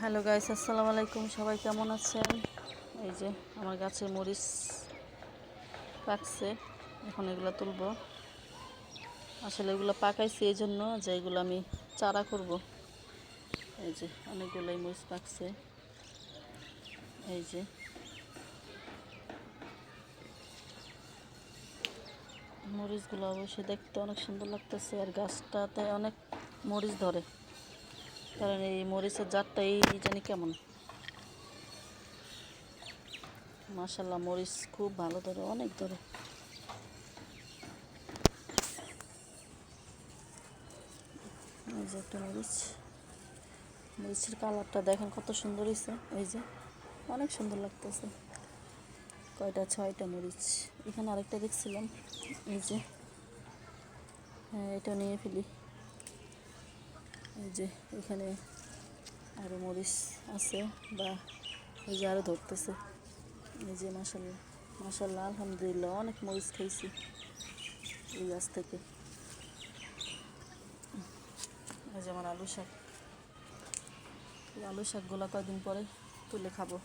Hello guys, আসসালামু আলাইকুম। সবাই কেমন আছেন? এই যে আমার গাছে মরিচ পাকছে, এখন এগুলো তুলবো। আসলে এগুলো পাকাইছি এই জন্য যে এগুলো আমি চারা করব। এই যে অনেকগুলোই মরিচ পাকছে। এই যে মরিচগুলো অবশ্যই দেখতে অনেক সুন্দর লাগতেছে, আর গাছটাতে অনেক মরিচ ধরে, কারণ এই মরিচের জাতটাই জানি কেমন। মাশাআল্লাহ, মরিচ খুব ভালো ধরে, অনেক ধরে। এই যে একটা মরিচের কালারটা দেখেন কত সুন্দর হয়েছে। এই যে অনেক সুন্দর লাগতেছে। কয়টা 6টা মরিচ। এখানে আরেকটা দেখছিলাম, এই যে হ্যাঁ, এটা নিয়ে ফেলি। এই যে এখানে আরও মরিচ আছে, বা এই যে আরও ধরতেছে। এই যে মাশাআল্লাহ মাশাআল্লাহ, আলহামদুলিল্লাহ, অনেক মরিচ খাইছি এই গাছ থেকে। এই যে আমার আলু শাক, এই আলু শাকগুলো কয়েকদিন পরে তুলে খাবো।